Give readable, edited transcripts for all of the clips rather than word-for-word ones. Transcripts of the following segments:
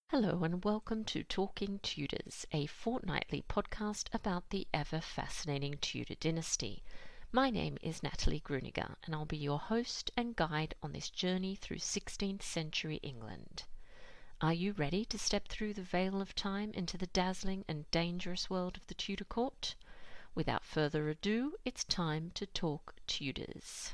Hello and welcome to Talking Tudors, a fortnightly podcast about the ever-fascinating Tudor dynasty. My name is Natalie Grueninger and I'll be your host and guide on this journey through 16th century England. Are you ready to step through the veil of time into the dazzling and dangerous world of the Tudor court? Without further ado, it's time to talk Tudors.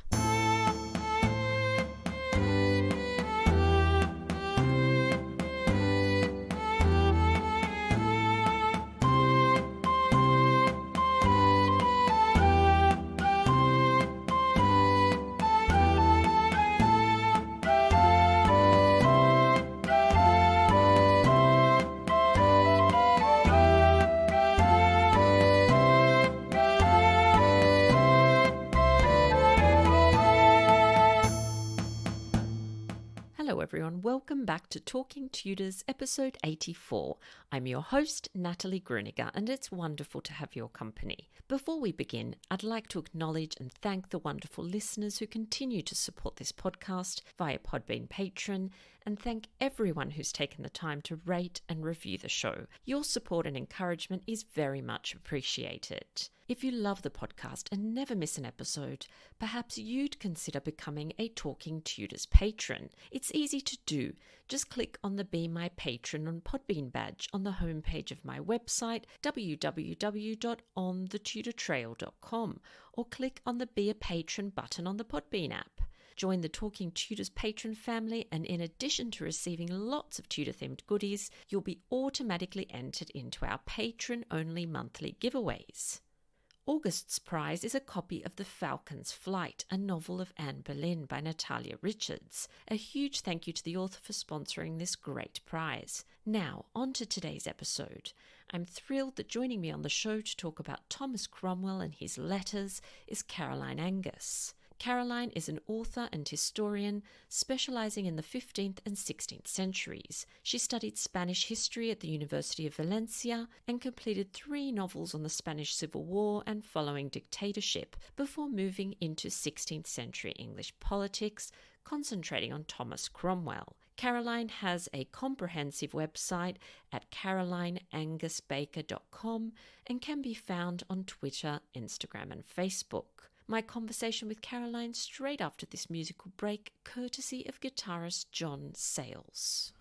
Hello everyone, welcome back to Talking Tudors episode 84. I'm your host, Natalie Grueninger, and it's wonderful to have your company. Before we begin, I'd like to acknowledge and thank the wonderful listeners who continue to support this podcast via Podbean Patron, and thank everyone who's taken the time to rate and review the show. Your support and encouragement is very much appreciated. If you love the podcast and never miss an episode, perhaps you'd consider becoming a Talking Tudors patron. It's easy to do. Just click on the Be My Patron on Podbean badge on the homepage of my website, www.onthetudortrail.com, or click on the Be a Patron button on the Podbean app. Join the Talking Tudors patron family, and in addition to receiving lots of Tudor-themed goodies, you'll be automatically entered into our patron-only monthly giveaways. August's prize is a copy of The Falcon's Flight, a novel of Anne Boleyn by Natalia Richards. A huge thank you to the author for sponsoring this great prize. Now, on to today's episode. I'm thrilled that joining me on the show to talk about Thomas Cromwell and his letters is Caroline Angus. Caroline is an author and historian specializing in the 15th and 16th centuries. She studied Spanish history at the University of Valencia and completed 3 novels on the Spanish Civil War and following dictatorship before moving into 16th century English politics, concentrating on Thomas Cromwell. Caroline has a comprehensive website at carolineangusbaker.com and can be found on Twitter, Instagram and Facebook. My conversation with Caroline straight after this musical break, courtesy of guitarist Jon Sayles.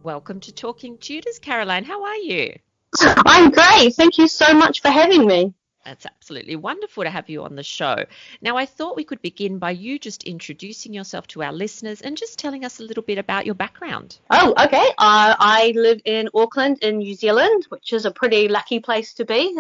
Welcome to Talking Tudors, Caroline. How are you? I'm great. Thank you so much for having me. That's absolutely wonderful to have you on the show. Now, I thought we could begin by you just introducing yourself to our listeners and just telling us a little bit about your background. Oh, okay. I live in Auckland in New Zealand, which is a pretty lucky place to be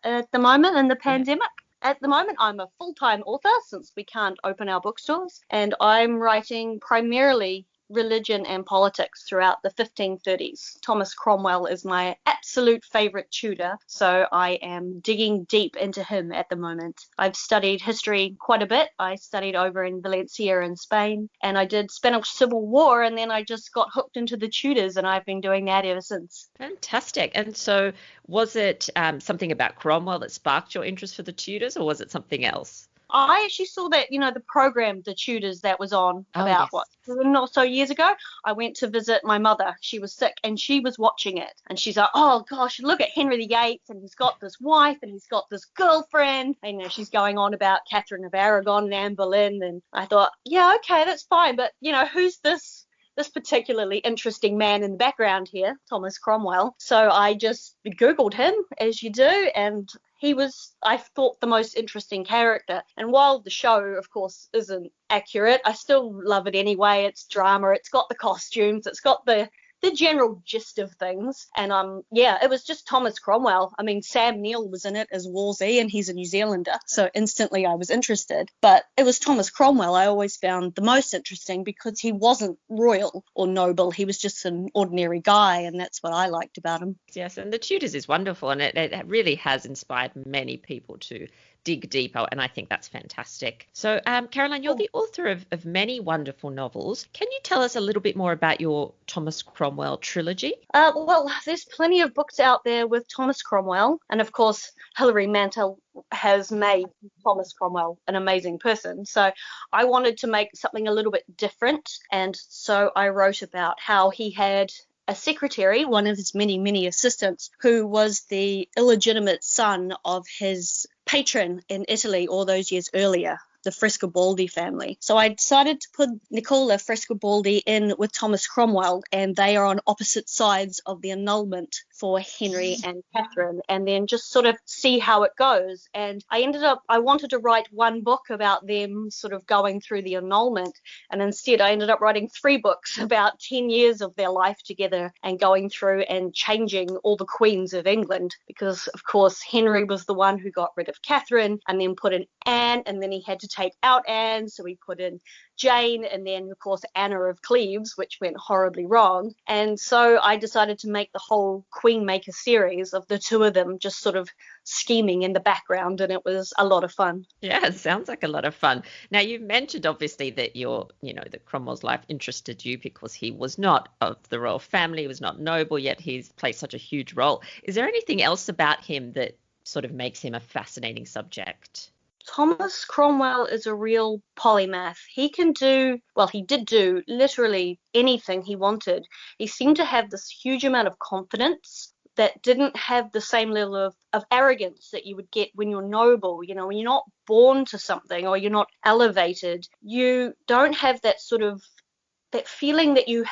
at the moment in the pandemic. At the moment, I'm a full-time author since we can't open our bookstores, and I'm writing primarily religion and politics throughout the 1530s. Thomas Cromwell is my absolute favourite Tudor, so I am digging deep into him at the moment. I've studied history quite a bit. I studied over in Valencia in Spain, and I did Spanish Civil War, and then I just got hooked into the Tudors, and I've been doing that ever since. Fantastic. And so was it something about Cromwell that sparked your interest for the Tudors, or was it something else? I actually saw that, the program, The Tudors, that was on about, 7 or so years ago. I went to visit my mother. She was sick and she was watching it. And she's like, oh, gosh, look at Henry VIII. And he's got this wife and he's got this girlfriend. And, she's going on about Catherine of Aragon and Anne Boleyn. And I thought, yeah, okay, that's fine. But, who's this this particularly interesting man in the background here, Thomas Cromwell. So I just Googled him, as you do, and he was, I thought, the most interesting character. And while the show, of course, isn't accurate, I still love it anyway. It's drama, it's got the costumes, it's got the general gist of things. And it was just Thomas Cromwell. I mean, Sam Neill was in it as Wolsey, and he's a New Zealander, so instantly I was interested. But it was Thomas Cromwell I always found the most interesting, because he wasn't royal or noble. He was just an ordinary guy, and that's what I liked about him. Yes, and The Tudors is wonderful, and it really has inspired many people to dig deeper, and I think that's fantastic. So, Caroline, you're the author of many wonderful novels. Can you tell us a little bit more about your Thomas Cromwell trilogy? Well, there's plenty of books out there with Thomas Cromwell, and of course, Hilary Mantel has made Thomas Cromwell an amazing person. So I wanted to make something a little bit different, and so I wrote about how he had a secretary, one of his many, many assistants, who was the illegitimate son of his patron in Italy all those years earlier, the Frescobaldi family. So I decided to put Nicola Frescobaldi in with Thomas Cromwell, and they are on opposite sides of the annulment for Henry and Catherine, and then just sort of see how it goes. And I wanted to write one book about them sort of going through the annulment, and instead I ended up writing 3 books about 10 years of their life together and going through and changing all the queens of England, because of course Henry was the one who got rid of Catherine and then put in Anne, and then he had to take out Anne, so he put in Jane, and then of course Anna of Cleves, which went horribly wrong. And so I decided to make the whole Queenmaker series of the 2 of them just sort of scheming in the background, and it was a lot of fun. Yeah, it sounds like a lot of fun. Now, you've mentioned obviously that that Cromwell's life interested you because he was not of the royal family, he was not noble, yet he's played such a huge role. Is there anything else about him that sort of makes him a fascinating subject? Thomas Cromwell is a real polymath. He did do literally anything he wanted. He seemed to have this huge amount of confidence that didn't have the same level of arrogance that you would get when you're noble. You know, when you're not born to something or you're not elevated, you don't have that sort of that feeling that you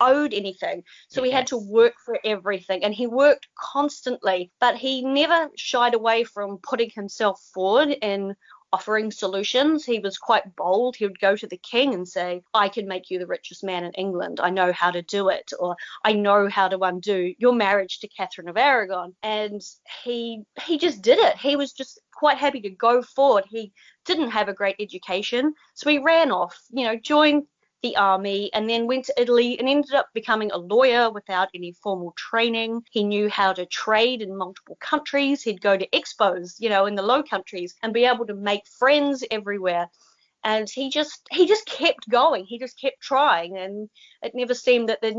owed anything. So he had to work for everything, and he worked constantly, but he never shied away from putting himself forward and offering solutions. He was quite bold. He would go to the king and say, I can make you the richest man in England. I know how to do it, or I know how to undo your marriage to Catherine of Aragon. And he just did it. He was just quite happy to go forward. He didn't have a great education, so he ran off, joined the army, and then went to Italy and ended up becoming a lawyer without any formal training. He knew how to trade in multiple countries. He'd go to expos, in the Low Countries, and be able to make friends everywhere. And he just kept going. He just kept trying, and it never seemed that there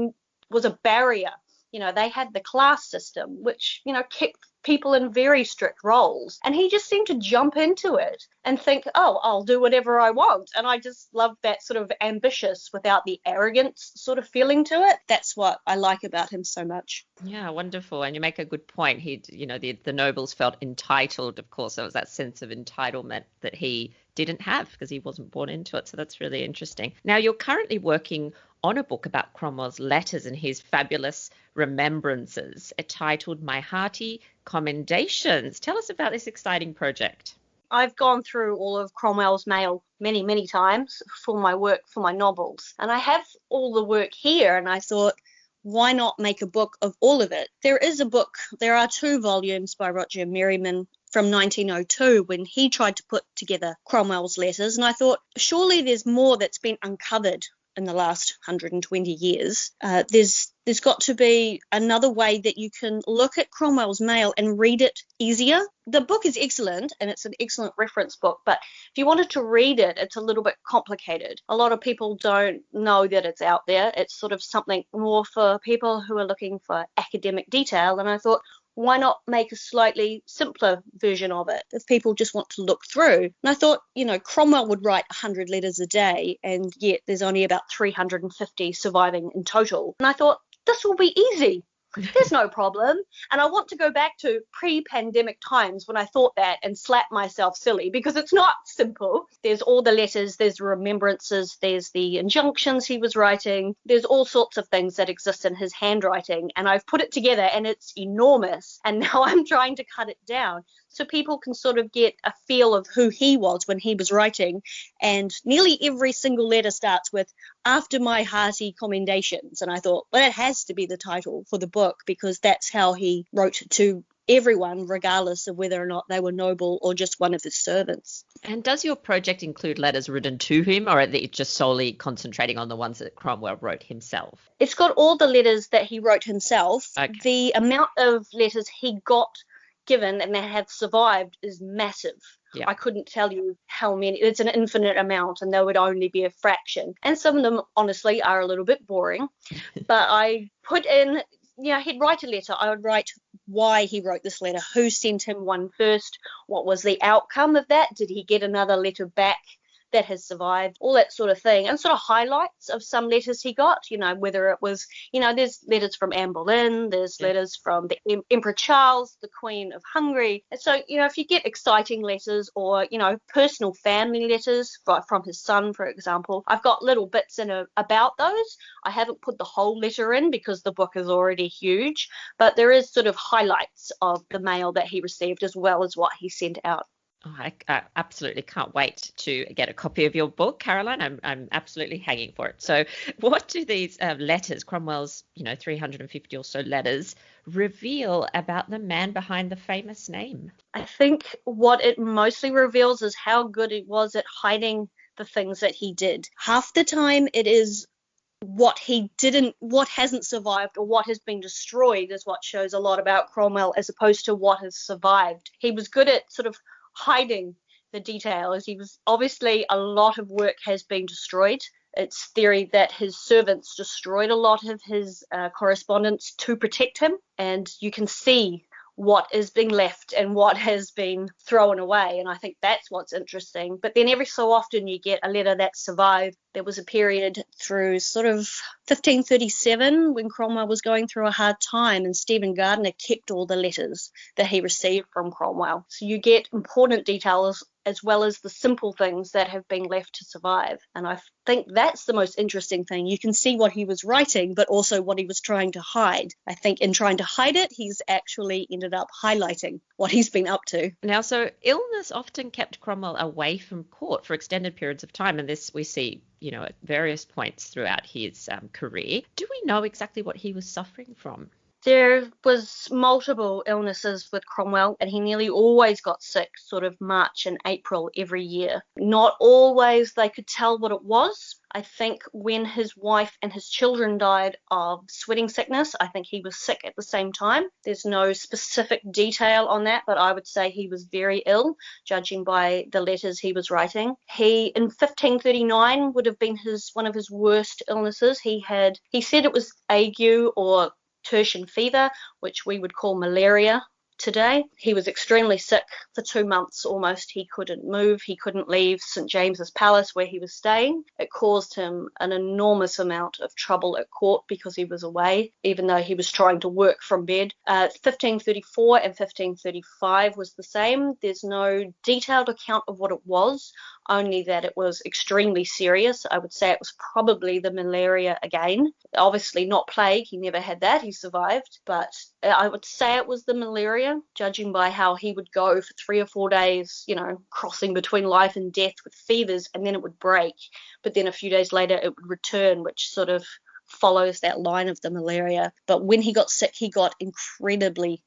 was a barrier. They had the class system, which, kept people in very strict roles. And he just seemed to jump into it and think, oh, I'll do whatever I want. And I just love that sort of ambitious without the arrogance sort of feeling to it. That's what I like about him so much. Yeah, wonderful. And you make a good point. The nobles felt entitled. Of course, there was that sense of entitlement that he didn't have because he wasn't born into it. So that's really interesting. Now, you're currently working on a book about Cromwell's letters and his fabulous remembrances, titled My Hearty, Commendations. Tell us about this exciting project. I've gone through all of Cromwell's mail many, many times for my work, for my novels, and I have all the work here, and I thought, why not make a book of all of it? There are 2 volumes by Roger Merriman from 1902 when he tried to put together Cromwell's letters, and I thought, surely there's more that's been uncovered in the last 120 years. There's got to be another way that you can look at Cromwell's mail and read it easier. The book is excellent, and it's an excellent reference book, but if you wanted to read it, it's a little bit complicated. A lot of people don't know that it's out there. It's sort of something more for people who are looking for academic detail, and I thought, why not make a slightly simpler version of it if people just want to look through? And I thought, Cromwell would write 100 letters a day, and yet there's only about 350 surviving in total. And I thought, this will be easy. There's no problem. And I want to go back to pre-pandemic times when I thought that and slap myself silly, because it's not simple. There's all the letters, there's remembrances, there's the injunctions he was writing, there's all sorts of things that exist in his handwriting. And I've put it together and it's enormous. And now I'm trying to cut it down so people can sort of get a feel of who he was when he was writing. And nearly every single letter starts with, "After my hearty commendations." And I thought, well, that has to be the title for the book, because that's how he wrote to everyone, regardless of whether or not they were noble or just one of his servants. And does your project include letters written to him, or are they just solely concentrating on the ones that Cromwell wrote himself? It's got all the letters that he wrote himself. Okay. The amount of letters he got given and that have survived is massive. Yeah. I couldn't tell you how many. It's an infinite amount, and there would only be a fraction. And some of them, honestly, are a little bit boring. But I put in, he'd write a letter. I would write why he wrote this letter, who sent him one first, what was the outcome of that, did he get another letter back that has survived, all that sort of thing, and sort of highlights of some letters he got, whether it was, there's letters from Anne Boleyn, there's letters from the Emperor Charles, the Queen of Hungary. And so, if you get exciting letters or, personal family letters from his son, for example, I've got little bits in about those. I haven't put the whole letter in because the book is already huge, but there is sort of highlights of the mail that he received as well as what he sent out. Oh, I absolutely can't wait to get a copy of your book, Caroline. I'm absolutely hanging for it. So what do these letters, Cromwell's, 350 or so letters, reveal about the man behind the famous name? I think what it mostly reveals is how good he was at hiding the things that he did. Half the time it is what hasn't survived or what has been destroyed is what shows a lot about Cromwell, as opposed to what has survived. He was good at sort of hiding the details. He was obviously, a lot of work has been destroyed. It's theory that his servants destroyed a lot of his correspondence to protect him, and you can see what is being left and what has been thrown away. And I think that's what's interesting. But then every so often you get a letter that survived. There was a period through sort of 1537 when Cromwell was going through a hard time, and Stephen Gardiner kept all the letters that he received from Cromwell. So you get important details as well as the simple things that have been left to survive. And I think that's the most interesting thing. You can see what he was writing, but also what he was trying to hide. I think in trying to hide it, he's actually ended up highlighting what he's been up to. Now, so illness often kept Cromwell away from court for extended periods of time, and this we see, at various points throughout his career. Do we know exactly what he was suffering from? There was multiple illnesses with Cromwell, and he nearly always got sick sort of March and April every year. Not always they could tell what it was. I think when his wife and his children died of sweating sickness, I think he was sick at the same time. There's no specific detail on that, but I would say he was very ill, judging by the letters he was writing. He, in 1539, would have been one of his worst illnesses. He said it was ague or tertian fever, which we would call malaria today. He was extremely sick for 2 months almost. He couldn't move. He couldn't leave St. James's Palace where he was staying. It caused him an enormous amount of trouble at court because he was away, even though he was trying to work from bed. 1534 and 1535 was the same. There's no detailed account of what it was, only that it was extremely serious. I would say it was probably the malaria again. Obviously not plague. He never had that. He survived. But I would say it was the malaria, judging by how he would go for 3 or 4 days, crossing between life and death with fevers, and then it would break. But then a few days later it would return, which sort of follows that line of the malaria. But when he got sick, he got incredibly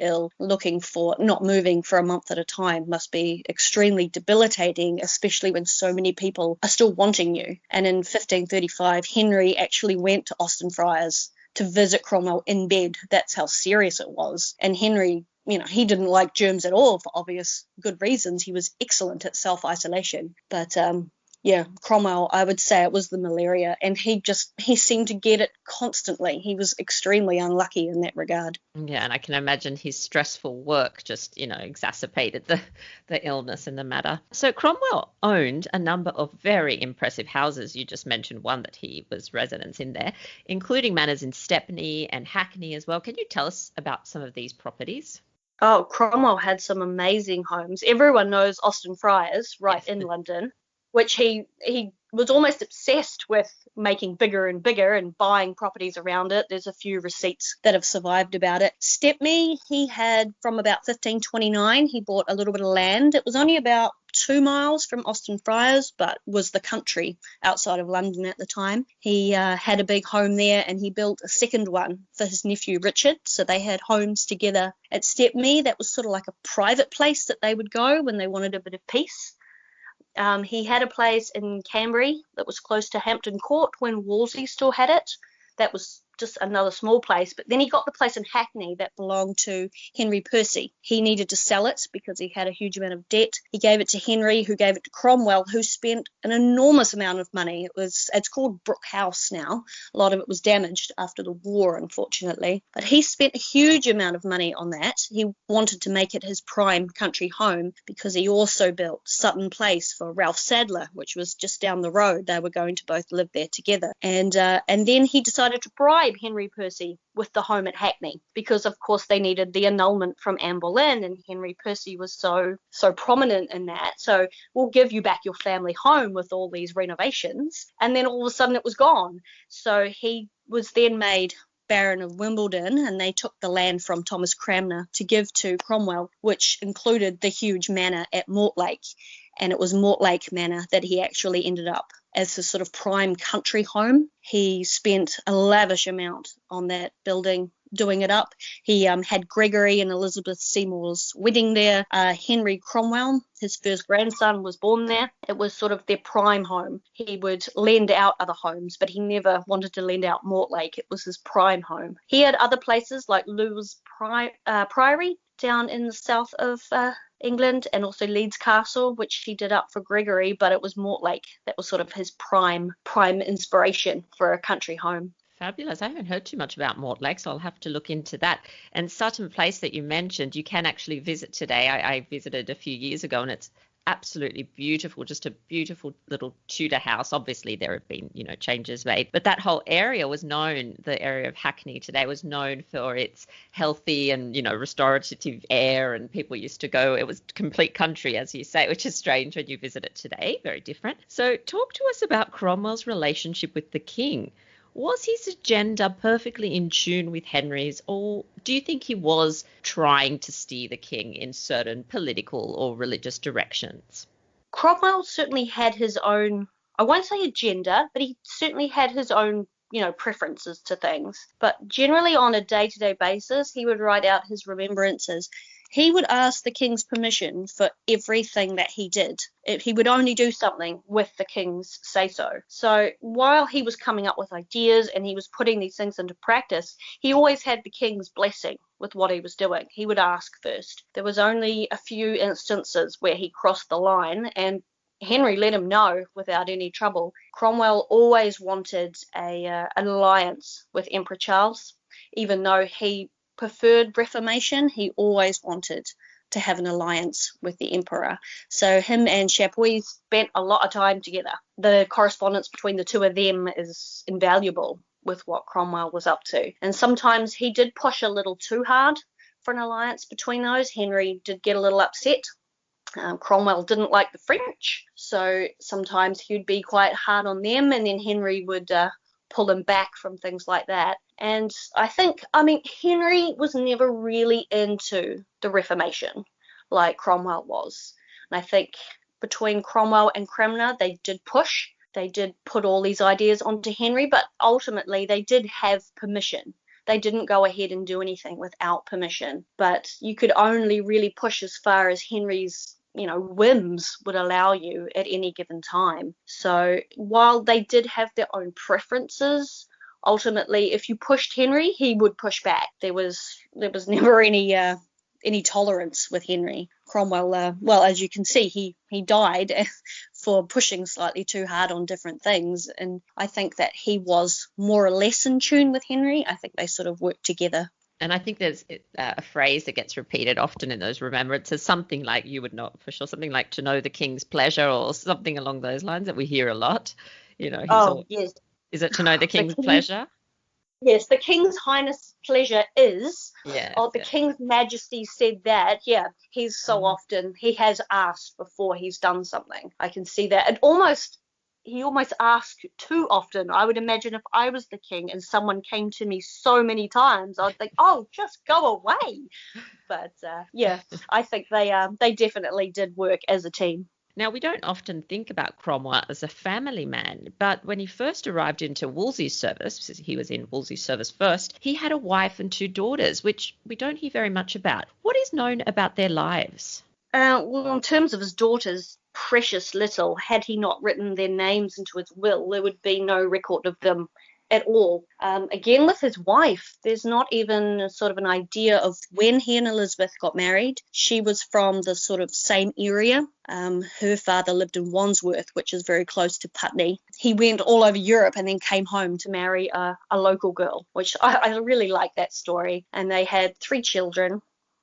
ill. Not moving for a month at a time must be extremely debilitating, especially when so many people are still wanting you. And in 1535, Henry actually went to Austin Friars to visit Cromwell in bed. That's how serious it was. And Henry, he didn't like germs at all for obvious good reasons. He was excellent at self-isolation. But Yeah, Cromwell, I would say it was the malaria, and he seemed to get it constantly. He was extremely unlucky in that regard. Yeah, and I can imagine his stressful work just, exacerbated the illness in the matter. So Cromwell owned a number of very impressive houses. You just mentioned one that he was residents in there, including manors in Stepney and Hackney as well. Can you tell us about some of these properties? Oh, Cromwell had some amazing homes. Everyone knows Austin Friars, right, Yes. in London, which he was almost obsessed with making bigger and bigger and buying properties around it. There's a few receipts that have survived about it. Stepney, he had from about 1529, he bought a little bit of land. It was only about 2 miles from Austin Friars, but was the country outside of London at the time. He had a big home there, and he built a second one for his nephew Richard. So they had homes together at Stepney. That was sort of like a private place that they would go when they wanted a bit of peace. He had a place in Canberra that was close to Hampton Court when Wolsey still had it. That was just another small place. But then he got the place in Hackney that belonged to Henry Percy. He needed to sell it because he had a huge amount of debt. He gave it to Henry, who gave it to Cromwell, who spent an enormous amount of money. It's called Brooke House now. A lot of it was damaged after the war, unfortunately. But he spent a huge amount of money on that. He wanted to make it his prime country home because he also built Sutton Place for Ralph Sadler, which was just down the road. They were going to both live there together. And then he decided to bribe Henry Percy with the home at Hackney because, of course, they needed the annulment from Anne Boleyn, and Henry Percy was so prominent in that. So we'll give you back your family home with all these renovations. And then all of a sudden it was gone. So he was then made Baron of Wimbledon, and they took the land from Thomas Cranmer to give to Cromwell, which included the huge manor at Mortlake. And it was Mortlake Manor that he actually ended up as his sort of prime country home. He spent a lavish amount on that building, doing it up. He had Gregory and Elizabeth Seymour's wedding there. Henry Cromwell, his first grandson, was born there. It was sort of their prime home. He would lend out other homes, but he never wanted to lend out Mortlake. It was his prime home. He had other places like Lewes Priory down in the south of England, and also Leeds Castle, which he did up for Gregory, but it was Mortlake that was sort of his prime inspiration for a country home. Fabulous. I haven't heard too much about Mortlake, so I'll have to look into that. And Sutton Place that you mentioned, you can actually visit today. I visited a few years ago, and it's absolutely beautiful, just a beautiful little Tudor house. Obviously, there have been, changes made, but that whole area was known, the area of Hackney today was known for its healthy and, restorative air, and people used to go, it was complete country, as you say, which is strange when you visit it today, very different. So talk to us about Cromwell's relationship with the king. Was his agenda perfectly in tune with Henry's, or do you think he was trying to steer the king in certain political or religious directions? Cromwell certainly had his own, I won't say agenda, but he certainly had his own, preferences to things. But generally on a day-to-day basis, he would write out his remembrances. He would ask the king's permission for everything that he did. He would only do something with the king's say-so. So while he was coming up with ideas and he was putting these things into practice, he always had the king's blessing with what he was doing. He would ask first. There was only a few instances where he crossed the line, and Henry let him know without any trouble. Cromwell always wanted an alliance with Emperor Charles. Even though he preferred Reformation, he always wanted to have an alliance with the emperor. So him and Chapuis spent a lot of time together. The correspondence between the two of them is invaluable with what Cromwell was up to. And sometimes he did push a little too hard for an alliance between those. Henry did get a little upset. Cromwell didn't like the French, so sometimes he'd be quite hard on them, and then Henry would pull him back from things like that. And Henry was never really into the Reformation like Cromwell was. And I think between Cromwell and Cranmer, they did push. They did put all these ideas onto Henry, but ultimately they did have permission. They didn't go ahead and do anything without permission. But you could only really push as far as Henry's whims would allow you at any given time. So while they did have their own preferences, ultimately, if you pushed Henry, he would push back. There was never any tolerance with Henry. Cromwell, well, as you can see, he died for pushing slightly too hard on different things. And I think that he was more or less in tune with Henry. I think they sort of worked together. And I think there's a phrase that gets repeated often in those remembrances, something like, you would know for sure, something like to know the king's pleasure or something along those lines that we hear a lot. Yes. Is it to know the king's pleasure? Yes, the King's Highness pleasure is. Yeah. The King's Majesty said that. Yeah, he's so often, he has asked before he's done something. I can see that. And he almost asks too often. I would imagine if I was the king and someone came to me so many times, I'd think, oh, just go away. But yeah, I think they definitely did work as a team. Now, we don't often think about Cromwell as a family man, but when he first arrived into Wolsey's service, he was in Wolsey's service first, he had a wife and 2 daughters, which we don't hear very much about. What is known about their lives? Well, in terms of his daughters, precious little. Had he not written their names into his will, there would be no record of them at all. Again, with his wife, there's not even sort of an idea of when he and Elizabeth got married. She was from the sort of same area. Her father lived in Wandsworth, which is very close to Putney. He went all over Europe and then came home to marry a local girl, which I really like that story. And they had 3 children.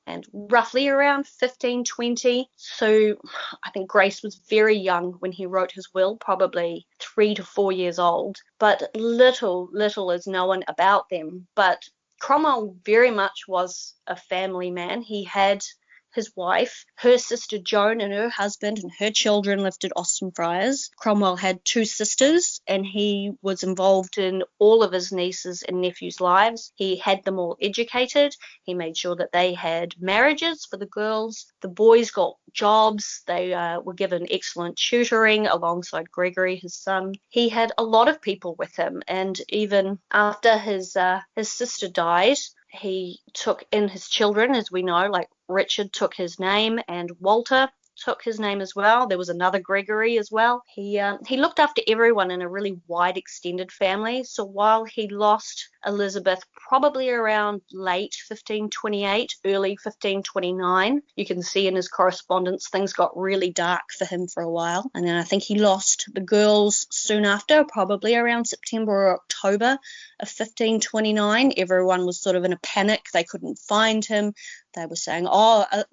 And roughly around 1520. So I think Grace was very young when he wrote his will, probably 3 to 4 years old. But little is known about them. But Cromwell very much was a family man. He had his wife, her sister Joan and her husband and her children lived at Austin Friars. Cromwell had 2 sisters and he was involved in all of his nieces and nephews' lives. He had them all educated. He made sure that they had marriages for the girls. The boys got jobs. They were given excellent tutoring alongside Gregory, his son. He had a lot of people with him, and even after his sister died, he took in his children, as we know, like Richard took his name and Walter took his name as well. There was another Gregory as well. He looked after everyone in a really wide extended family. So while he lost Elizabeth probably around late 1528, early 1529, you can see in his correspondence things got really dark for him for a while. And then I think he lost the girls soon after, probably around September or October of 1529. Everyone was sort of in a panic. They couldn't find him. They were saying, I've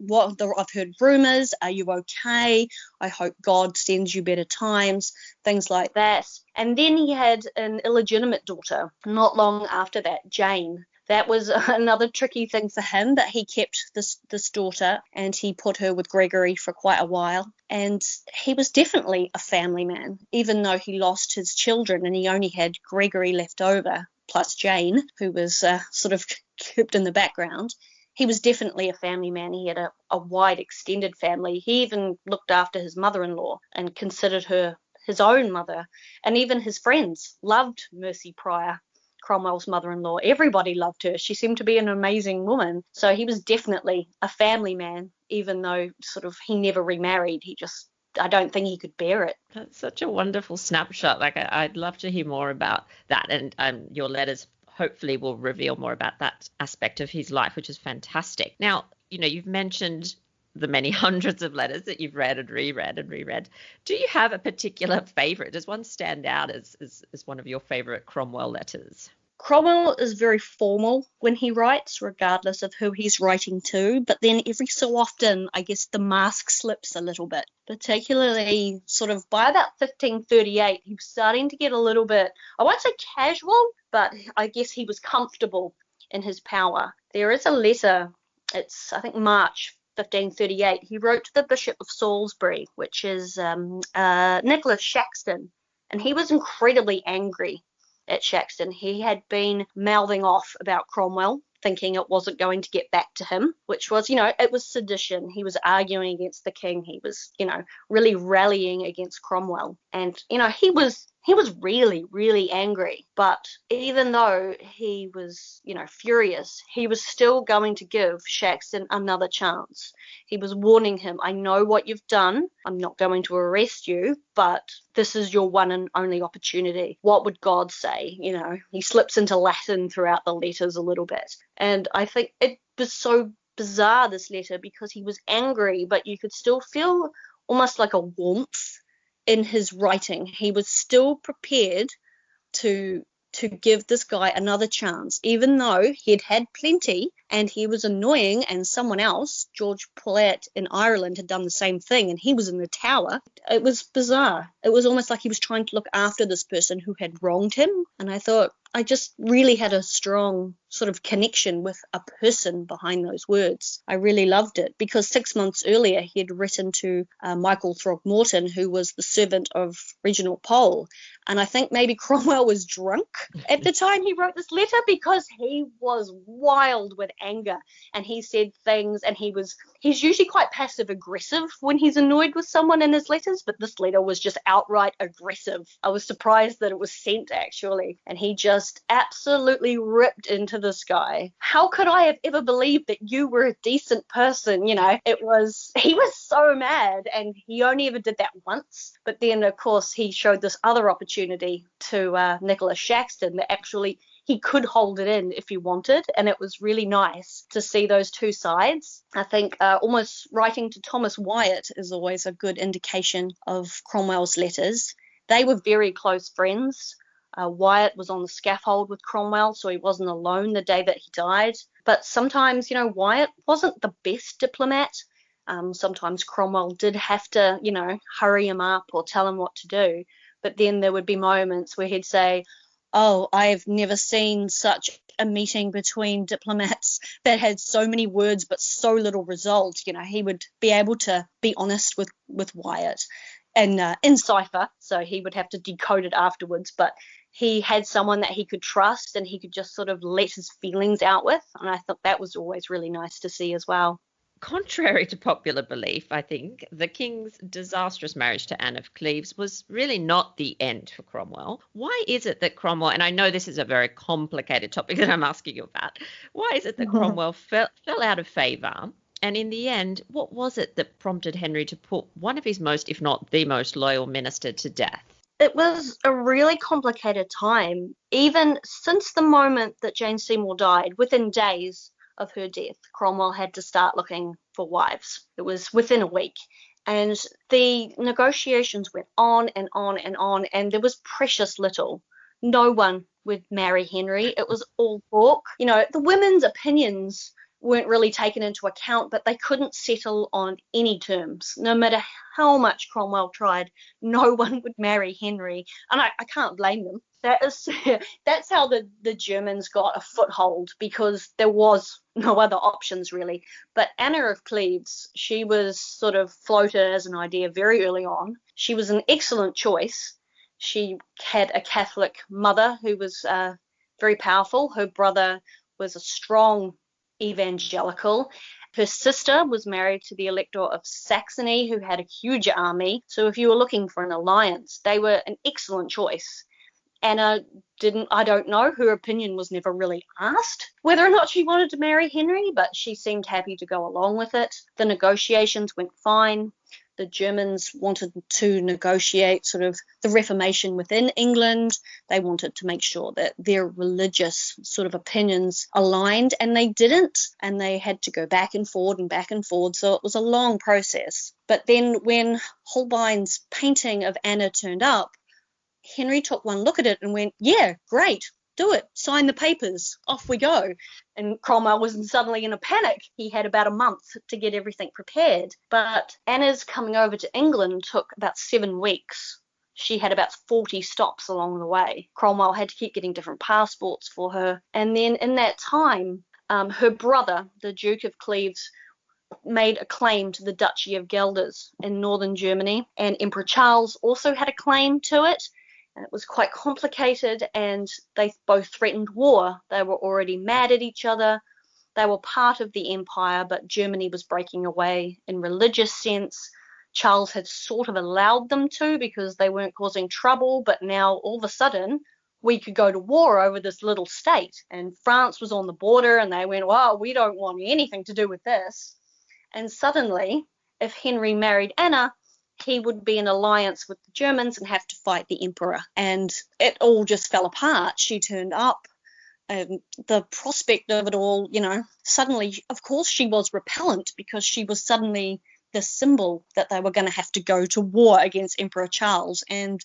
heard rumours. Are you okay? I hope God sends you better times, things like that. And then he had an illegitimate daughter not long after that, Jane. That was another tricky thing for him, that he kept this daughter and he put her with Gregory for quite a while. And he was definitely a family man, even though he lost his children and he only had Gregory left over, plus Jane, who was sort of kept in the background. He was definitely a family man. He had a wide, extended family. He even looked after his mother-in-law and considered her his own mother. And even his friends loved Mercy Pryor, Cromwell's mother-in-law. Everybody loved her. She seemed to be an amazing woman. So he was definitely a family man, even though sort of he never remarried. I don't think he could bear it. That's such a wonderful snapshot. Like, I'd love to hear more about that. And your letters hopefully will reveal more about that aspect of his life, which is fantastic. Now, you've mentioned the many hundreds of letters that you've read and reread. Do you have a particular favourite? Does one stand out as one of your favourite Cromwell letters? Cromwell is very formal when he writes, regardless of who he's writing to, but then every so often, I guess the mask slips a little bit, particularly sort of by about 1538, he was starting to get a little bit, I won't say casual, but I guess he was comfortable in his power. There is a letter, it's I think March 1538, he wrote to the Bishop of Salisbury, which is Nicholas Shaxton, and he was incredibly angry at Shaxton. He had been mouthing off about Cromwell, thinking it wasn't going to get back to him, which was, it was sedition. He was arguing against the king. He was, really rallying against Cromwell. And, he was really, really angry. But even though he was, furious, he was still going to give Shaxton another chance. He was warning him, I know what you've done. I'm not going to arrest you, but this is your one and only opportunity. What would God say? He slips into Latin throughout the letters a little bit. And I think it was so bizarre, this letter, because he was angry, but you could still feel almost like a warmth in his writing. He was still prepared to give this guy another chance, even though he'd had plenty and he was annoying, and someone else, George Platt in Ireland, had done the same thing and he was in the Tower. It was bizarre. It was almost like he was trying to look after this person who had wronged him. And I thought, I just really had a strong sort of connection with a person behind those words. I really loved it because 6 months earlier he had written to Michael Throgmorton, who was the servant of Reginald Pole. And I think maybe Cromwell was drunk at the time he wrote this letter, because he was wild with anger and he said things, and he's usually quite passive aggressive when he's annoyed with someone in his letters, but this letter was just outright aggressive. I was surprised that it was sent, actually, and he just absolutely ripped into this guy. How could I have ever believed that you were a decent person? You know, he was so mad, and he only ever did that once. But then, of course, he showed this other opportunity to Nicholas Shaxton that actually he could hold it in if he wanted, and it was really nice to see those two sides. I think almost writing to Thomas Wyatt is always a good indication of Cromwell's letters. They were very close friends. Wyatt was on the scaffold with Cromwell, so he wasn't alone the day that he died. But sometimes, you know, Wyatt wasn't the best diplomat. Sometimes Cromwell did have to, you know, hurry him up or tell him what to do. But then there would be moments where he'd say, "Oh, I've never seen such a meeting between diplomats that had so many words but so little result." You know, he would be able to be honest with Wyatt and in cipher, so he would have to decode it afterwards. But he had someone that he could trust and he could just sort of let his feelings out with. And I thought that was always really nice to see as well. Contrary to popular belief, I think, the king's disastrous marriage to Anne of Cleves was really not the end for Cromwell. Why is it that Cromwell, and I know this is a very complicated topic that I'm asking you about, why is it that Cromwell fell out of favour? And in the end, what was it that prompted Henry to put one of his most, if not the most loyal minister to death? It was a really complicated time. Even since the moment that Jane Seymour died, within days of her death, Cromwell had to start looking for wives. It was within a week. And the negotiations went on and on and on, and there was precious little. No one would marry Henry. It was all talk. You know, the women's opinions weren't really taken into account, but they couldn't settle on any terms. No matter how much Cromwell tried, no one would marry Henry. And I can't blame them. That's how the Germans got a foothold, because there was no other options really. But Anna of Cleves, she was sort of floated as an idea very early on. She was an excellent choice. She had a Catholic mother who was very powerful. Her brother was a strong evangelical. Her sister was married to the Elector of Saxony, who had a huge army. So if you were looking for an alliance, they were an excellent choice. Anna I don't know, her opinion was never really asked whether or not she wanted to marry Henry, but she seemed happy to go along with it. The negotiations went fine. The Germans wanted to negotiate sort of the Reformation within England. They wanted to make sure that their religious sort of opinions aligned, and they didn't. And they had to go back and forward and back and forward. So it was a long process. But then when Holbein's painting of Anna turned up, Henry took one look at it and went, "Yeah, great. Do it. Sign the papers. Off we go." And Cromwell was suddenly in a panic. He had about a month to get everything prepared. But Anna's coming over to England took about 7 weeks. She had about 40 stops along the way. Cromwell had to keep getting different passports for her. And then in that time, her brother, the Duke of Cleves, made a claim to the Duchy of Guelders in northern Germany. And Emperor Charles also had a claim to it. And it was quite complicated, and they both threatened war. They were already mad at each other. They were part of the empire, but Germany was breaking away in religious sense. Charles had sort of allowed them to because they weren't causing trouble, but now all of a sudden we could go to war over this little state. And France was on the border, and they went, "Well, we don't want anything to do with this." And suddenly, if Henry married Anna, he would be in alliance with the Germans and have to fight the emperor. And it all just fell apart. She turned up, and the prospect of it all, you know, suddenly, of course, she was repellent because she was suddenly the symbol that they were going to have to go to war against Emperor Charles. And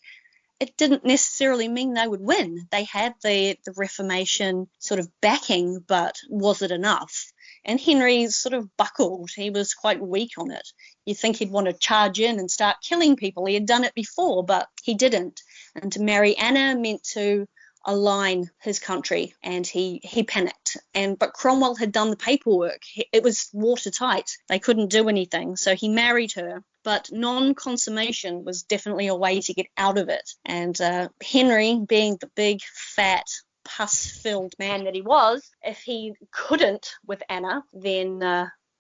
it didn't necessarily mean they would win. They had the Reformation sort of backing, but was it enough? And Henry sort of buckled. He was quite weak on it. You think he'd want to charge in and start killing people. He had done it before, but he didn't. And to marry Anna meant to align his country, and he panicked. But Cromwell had done the paperwork. It was watertight. They couldn't do anything. So he married her. But non-consummation was definitely a way to get out of it. And Henry, being the big, fat, pus-filled man that he was, if he couldn't with Anna, then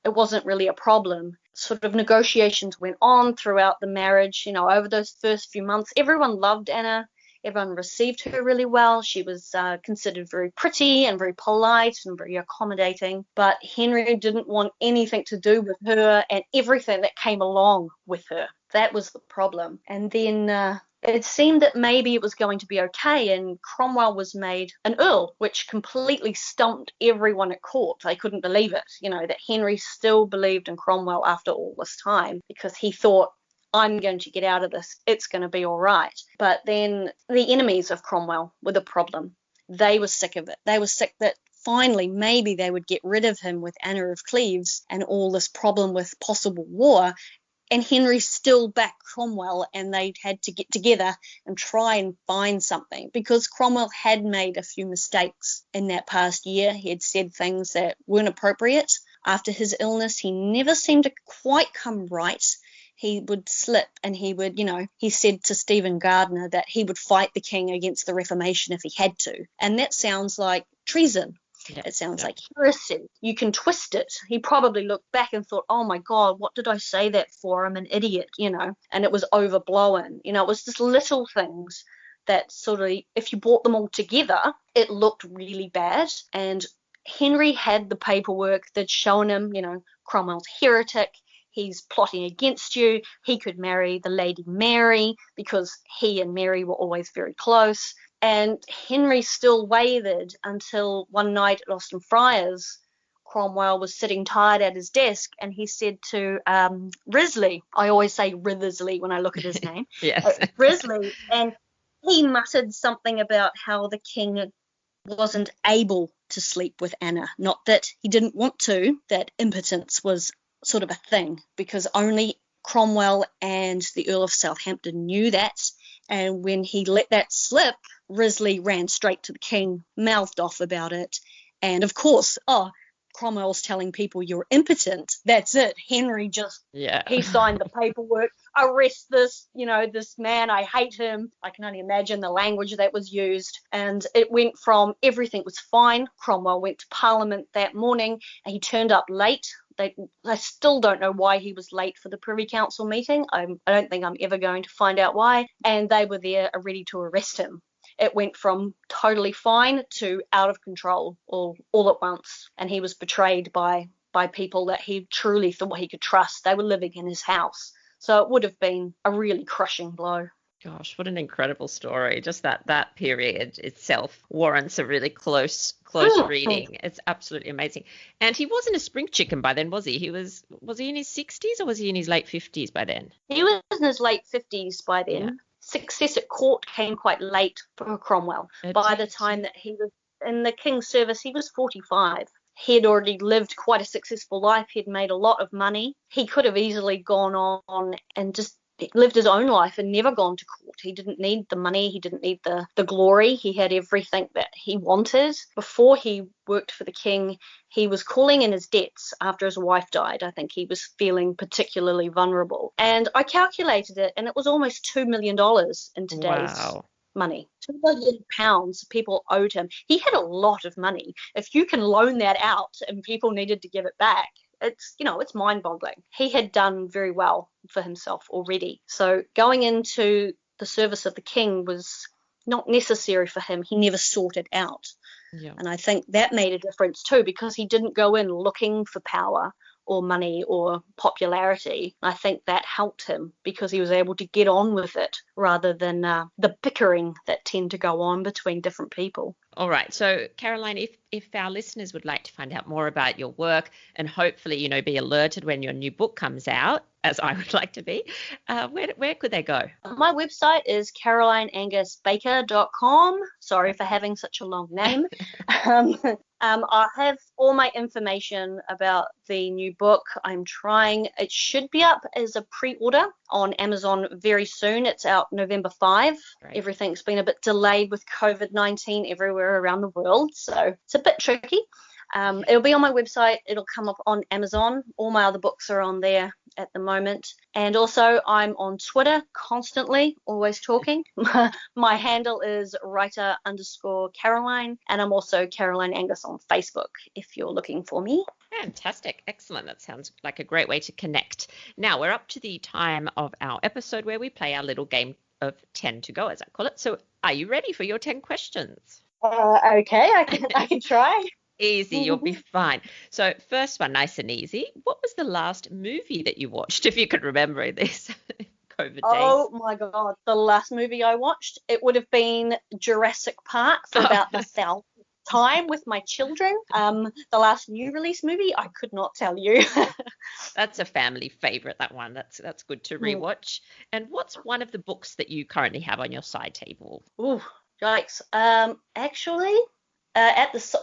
it wasn't really a problem. Sort of negotiations went on throughout the marriage. You know, over those first few months, everyone loved Anna. Everyone received her really well. She was considered very pretty and very polite and very accommodating. But Henry didn't want anything to do with her and everything that came along with her. That was the problem. And then it seemed that maybe it was going to be okay, and Cromwell was made an earl, which completely stumped everyone at court. They couldn't believe it, you know, that Henry still believed in Cromwell after all this time, because he thought, I'm going to get out of this. It's going to be all right. But then the enemies of Cromwell were the problem. They were sick of it. They were sick that finally maybe they would get rid of him with Anna of Cleves and all this problem with possible war. And Henry still backed Cromwell, and they had to get together and try and find something, because Cromwell had made a few mistakes in that past year. He had said things that weren't appropriate. After his illness, he never seemed to quite come right. He would slip, and he would, you know, he said to Stephen Gardiner that he would fight the king against the Reformation if he had to. And that sounds like treason. Yeah, it sounds like heresy. You can twist it. He probably looked back and thought, oh my God, what did I say that for? I'm an idiot, you know, and it was overblown. You know, it was just little things that sort of, if you brought them all together, it looked really bad. And Henry had the paperwork that shown him, you know, Cromwell's heretic. He's plotting against you. He could marry the Lady Mary because he and Mary were always very close. And Henry still wavered until one night at Austin Friars, Cromwell was sitting tired at his desk, and he said to Risley, I always say Risley when I look at his name, yes, Risley, and he muttered something about how the king wasn't able to sleep with Anna. Not that he didn't want to, that impotence was sort of a thing, because only Cromwell and the Earl of Southampton knew that. And when he let that slip, Risley ran straight to the king, mouthed off about it. And of course, Cromwell's telling people you're impotent. That's it. Henry just, he signed the paperwork. Arrest this, you know, this man. I hate him. I can only imagine the language that was used. And it went from everything was fine. Cromwell went to Parliament that morning, and he turned up late. I still don't know why he was late for the Privy Council meeting. I don't think I'm ever going to find out why. And they were there ready to arrest him. It went from totally fine to out of control all at once. And he was betrayed by people that he truly thought he could trust. They were living in his house. So it would have been a really crushing blow. Gosh, what an incredible story. Just that period itself warrants a really close reading. It's absolutely amazing. And he wasn't a spring chicken by then, was he? Was he in his 60s or was he in his late 50s by then? He was in his late 50s by then. Yeah. Success at court came quite late for Cromwell. By the time that he was in the king's service, he was 45. He had already lived quite a successful life. He'd made a lot of money. He could have easily gone on and just lived his own life and never gone to court. He didn't need the money. He didn't need the glory. He had everything that he wanted. Before he worked for the king, he was calling in his debts after his wife died. I think he was feeling particularly vulnerable. And I calculated it, and it was almost $2 million in today's money. £2 million people owed him. He had a lot of money. If you can loan that out and people needed to give it back, it's mind-boggling. He had done very well for himself already. So going into the service of the king was not necessary for him. He never sought it out. Yeah. And I think that made a difference too, because he didn't go in looking for power or money or popularity. I think that helped him because he was able to get on with it rather than the bickering that tend to go on between different people. All right. So, Caroline, if our listeners would like to find out more about your work and hopefully, be alerted when your new book comes out, as I would like to be, where could they go? My website is carolineangusbaker.com. Sorry for having such a long name. I have all my information about the new book. It should be up as a pre-order on Amazon very soon. It's out November 5. Right. Everything's been a bit delayed with COVID-19 everywhere around the world, so it's a bit tricky. It'll be on my website. It'll come up on Amazon. All my other books are on there at the moment. And also I'm on Twitter constantly, always talking. My handle is writer_Caroline, and I'm also Caroline Angus on Facebook if you're looking for me. Fantastic. Excellent. That sounds like a great way to connect. Now we're up to the time of our episode where we play our little game of 10 to go, as I call it. So are you ready for your 10 questions? Okay, I can try. Easy, you'll be fine. So first one, nice and easy. What was the last movie that you watched, if you could remember this COVID days? Oh my God, the last movie I watched, it would have been Jurassic Park for about the 1,000th time with my children. The last new release movie, I could not tell you. That's a family favorite, that one. That's good to rewatch. And what's one of the books that you currently have on your side table? Ooh, yikes. Actually,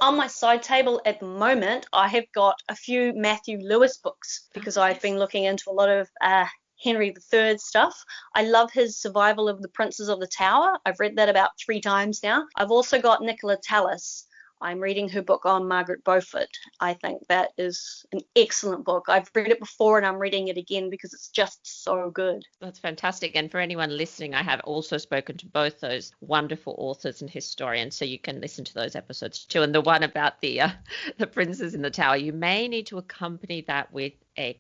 on my side table at the moment, I have got a few Matthew Lewis books because I've been looking into a lot of Henry III stuff. I love his Survival of the Princes of the Tower. I've read that about 3 times now. I've also got Nicola Tallis. I'm reading her book on Margaret Beaufort. I think that is an excellent book. I've read it before and I'm reading it again because it's just so good. That's fantastic. And for anyone listening, I have also spoken to both those wonderful authors and historians, so you can listen to those episodes too. And the one about the princes in the tower, you may need to accompany that with a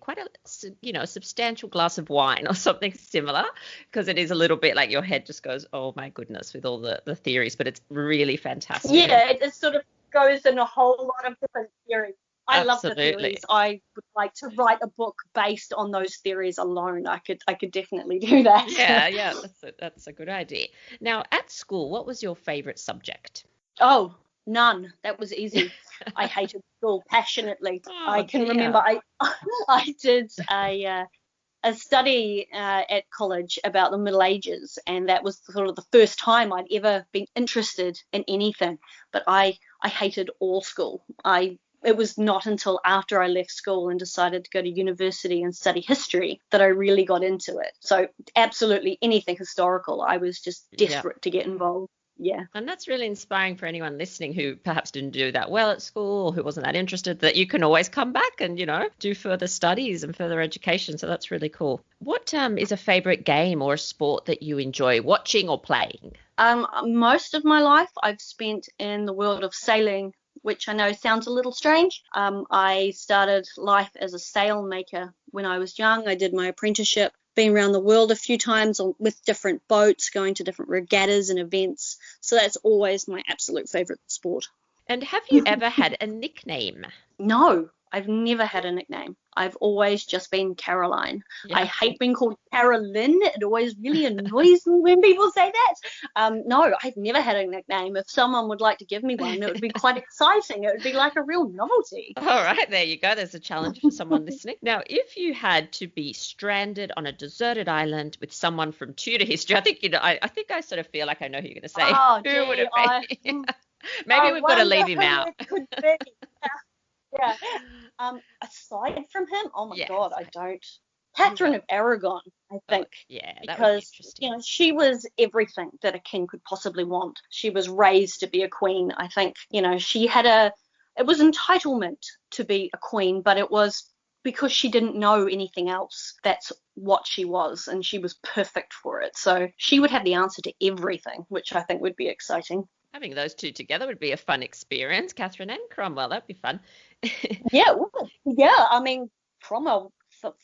substantial glass of wine or something similar, because it is a little bit like your head just goes, oh my goodness, with all the theories, but it's really fantastic. Yeah, it sort of goes in a whole lot of different theories. I love the theories. I would like to write a book based on those theories alone. I could definitely do that. Yeah, that's a good idea. Now, at school, what was your favorite subject? Oh, none. That was easy. I hated school passionately. I can remember I did a study at college about the Middle Ages, and that was sort of the first time I'd ever been interested in anything. But I hated all school. It was not until after I left school and decided to go to university and study history that I really got into it. So absolutely anything historical, I was just desperate to get involved. Yeah. And that's really inspiring for anyone listening who perhaps didn't do that well at school or who wasn't that interested, that you can always come back and, do further studies and further education. So that's really cool. What is a favorite game or a sport that you enjoy watching or playing? Most of my life I've spent in the world of sailing, which I know sounds a little strange. I started life as a sailmaker when I was young. I did my apprenticeship. Been around the world a few times with different boats, going to different regattas and events. So that's always my absolute favourite sport. And have you ever had a nickname? No, I've never had a nickname. I've always just been Caroline. Yeah. I hate being called Carolyn. It always really annoys me when people say that. No, I've never had a nickname. If someone would like to give me one, it would be quite exciting. It would be like a real novelty. All right, there you go. There's a challenge for someone listening. Now, if you had to be stranded on a deserted island with someone from Tudor history, I think I think I sort of feel like I know who you're going to say. Oh, who would it be? Maybe we've got to leave him out. It could be. Yeah. Aside from him, oh my God, I don't. Patron of Aragon, I think. That would be interesting. She was everything that a king could possibly want. She was raised to be a queen. I think, she had it was entitlement to be a queen, but it was because she didn't know anything else. That's what she was, and she was perfect for it. So she would have the answer to everything, which I think would be exciting. Having those two together would be a fun experience, Catherine and Cromwell. That'd be fun. Yeah. I mean, Cromwell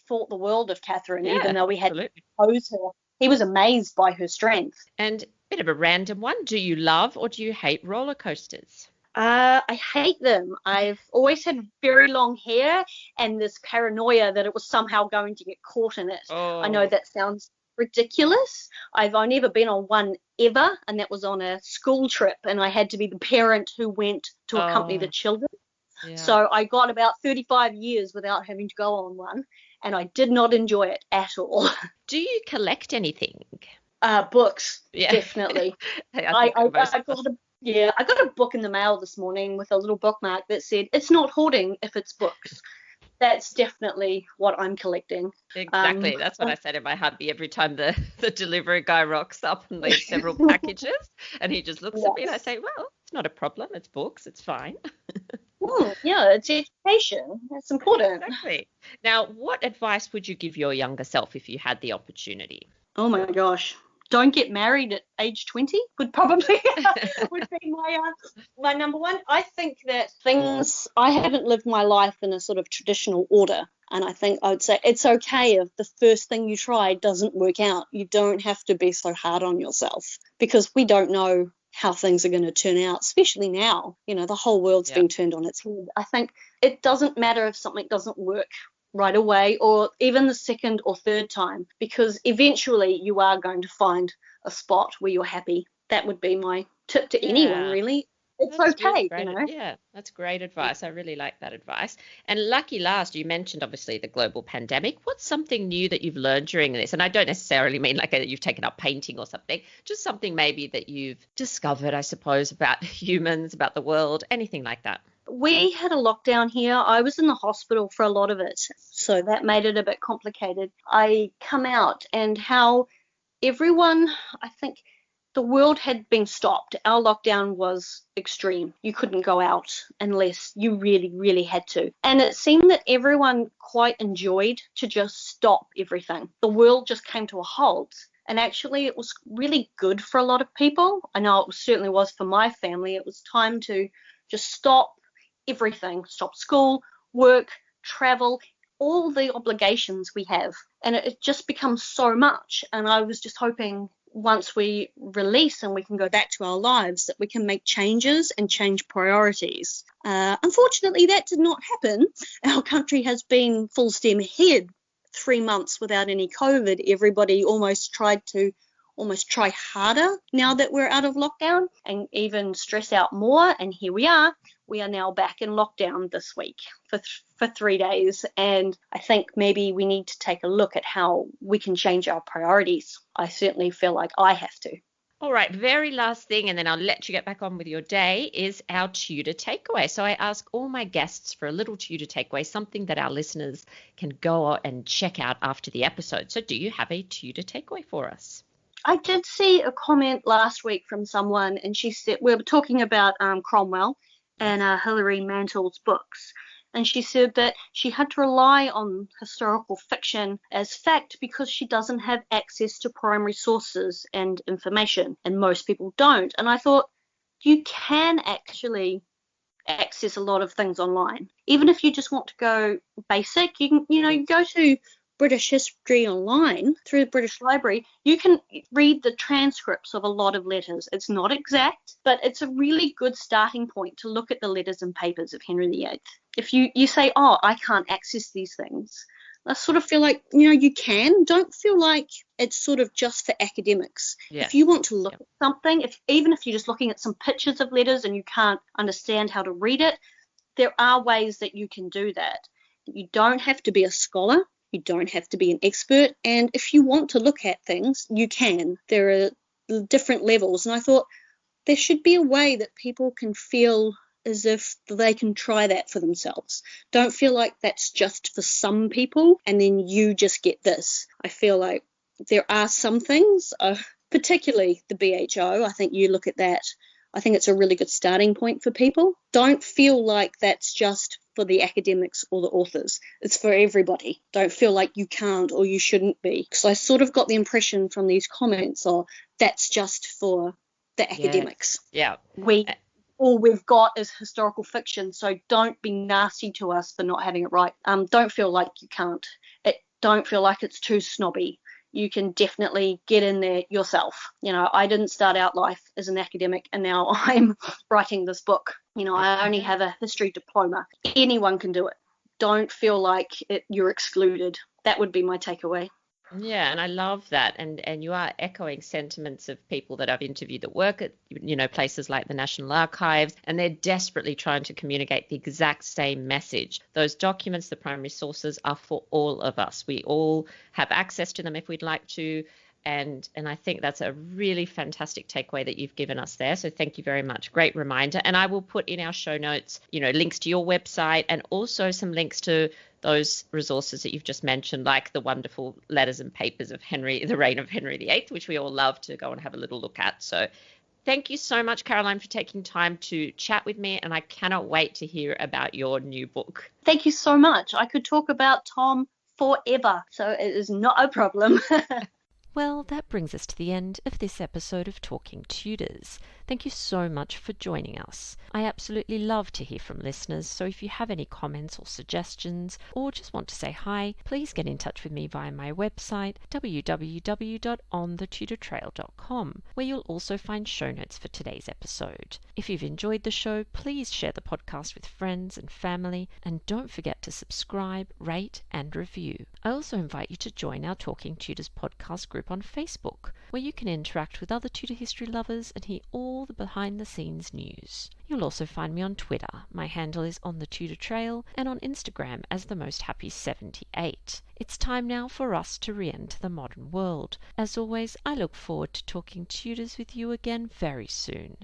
thought the world of Catherine, even though we had to oppose her. He was amazed by her strength. And a bit of a random one. Do you love or do you hate roller coasters? I hate them. I've always had very long hair and this paranoia that it was somehow going to get caught in it. I know Oh, that sounds ridiculous. I've only ever been on one ever, and that was on a school trip, and I had to be the parent who went to accompany the oh, children. yeah. So I got about 35 years without having to go on one, and I did not enjoy it at all. Do you collect anything? Books, Yeah, definitely. I I, think I, most I of got us. a yeah, I got a book in the mail this morning with a little bookmark that said, "It's not hoarding if it's books." That's definitely what I'm collecting. Um, Exactly. That's what I say to my hubby every time the delivery guy rocks up and leaves several packages. And he just looks at me and I yes. say, well, it's not a problem. It's books. It's fine. Yeah, it's education. That's important. Exactly. Now, what advice would you give your younger self if you had the opportunity? Oh my gosh. Don't get married at age 20 would probably would be my number one. I think that things I haven't lived my life in a sort of traditional order. And I think I would say it's okay if the first thing you try doesn't work out. You don't have to be so hard on yourself because we don't know how things are going to turn out, especially now. The whole world's Yeah. been turned on its head. I think it doesn't matter if something doesn't work right away or even the second or third time because eventually you are going to find a spot where you're happy. That would be my tip to anyone, Yeah. really. It's That's really okay, you great. know. Yeah, that's great advice. I really like that advice. And lucky last, you mentioned obviously the global pandemic. What's something new that you've learned during this? And I don't necessarily mean like you've taken up painting or something, just something maybe that you've discovered, I suppose, about humans, about the world, anything like that. We had a lockdown here. I was in the hospital for a lot of it, so that made it a bit complicated. I come out and how everyone, I think the world had been stopped. Our lockdown was extreme. You couldn't go out unless you really, really had to. And it seemed that everyone quite enjoyed to just stop everything. The world just came to a halt. And actually, it was really good for a lot of people. I know it certainly was for my family. It was time to just stop everything, stop school, work, travel, all the obligations we have. And it just becomes so much. And I was just hoping once we release and we can go back to our lives that we can make changes and change priorities. Unfortunately, that did not happen. Our country has been full steam ahead 3 months without any COVID. Everybody almost try harder now that we're out of lockdown and even stress out more. And here we are. We are now back in lockdown this week for 3 days. And I think maybe we need to take a look at how we can change our priorities. I certainly feel like I have to. All right, very last thing, and then I'll let you get back on with your day, is our Tutor Takeaway. So I ask all my guests for a little Tutor Takeaway, something that our listeners can go and check out after the episode. So do you have a Tutor Takeaway for us? I did see a comment last week from someone, and she said we were talking about Cromwell and Yes. Hilary Mantel's books, and she said that she had to rely on historical fiction as fact because she doesn't have access to primary sources and information, and most people don't. And I thought you can actually access a lot of things online. Even if you just want to go basic, you go to British history online through the British Library, you can read the transcripts of a lot of letters. It's not exact, but it's a really good starting point to look at the letters and papers of Henry VIII. If you say, oh, I can't access these things, I sort of feel like, you can. Don't feel like it's sort of just for academics. If you Yes. want to look at something, even if you're just looking at some pictures of letters and you can't understand how to read it, there are ways that you can do that. You don't have to be a scholar. You don't have to be an expert. And if you want to look at things, you can. There are different levels. And I thought there should be a way that people can feel as if they can try that for themselves. Don't feel like that's just for some people and then you just get this. I feel like there are some things, particularly the BHO. I think you look at that. I think it's a really good starting point for people. Don't feel like that's just for the academics or the authors. It's for everybody. Don't feel like you can't or you shouldn't be. Because I sort of got the impression from these comments, that's just for the Yes. academics. Yeah. All we've got is historical fiction, so don't be nasty to us for not having it right. Don't feel like you can't. Don't feel like it's too snobby. You can definitely get in there yourself. I didn't start out life as an academic, and now I'm writing this book. I only have a history diploma. Anyone can do it. Don't feel like you're excluded. That would be my takeaway. Yeah, and I love that. And you are echoing sentiments of people that I've interviewed that work at, places like the National Archives, and they're desperately trying to communicate the exact same message. Those documents, the primary sources, are for all of us. We all have access to them if we'd like to. And I think that's a really fantastic takeaway that you've given us there. So thank you very much. Great reminder. And I will put in our show notes, links to your website and also some links to those resources that you've just mentioned, like the wonderful letters and papers of the reign of Henry VIII, which we all love to go and have a little look at. So thank you so much, Caroline, for taking time to chat with me. And I cannot wait to hear about your new book. Thank you so much. I could talk about Tom forever, so it is not a problem. Well, that brings us to the end of this episode of Talking Tudors. Thank you so much for joining us. I absolutely love to hear from listeners, so if you have any comments or suggestions, or just want to say hi, please get in touch with me via my website, www.onthetudortrail.com, where you'll also find show notes for today's episode. If you've enjoyed the show, please share the podcast with friends and family, and don't forget to subscribe, rate, and review. I also invite you to join our Talking Tudors podcast group on Facebook, where you can interact with other Tudor history lovers and hear all the behind-the-scenes news. You'll also find me on Twitter. My handle is On the Tudor Trail, and on Instagram as The Most Happy 78. It's time now for us to re-enter the modern world. As always, I look forward to talking Tudors with you again very soon.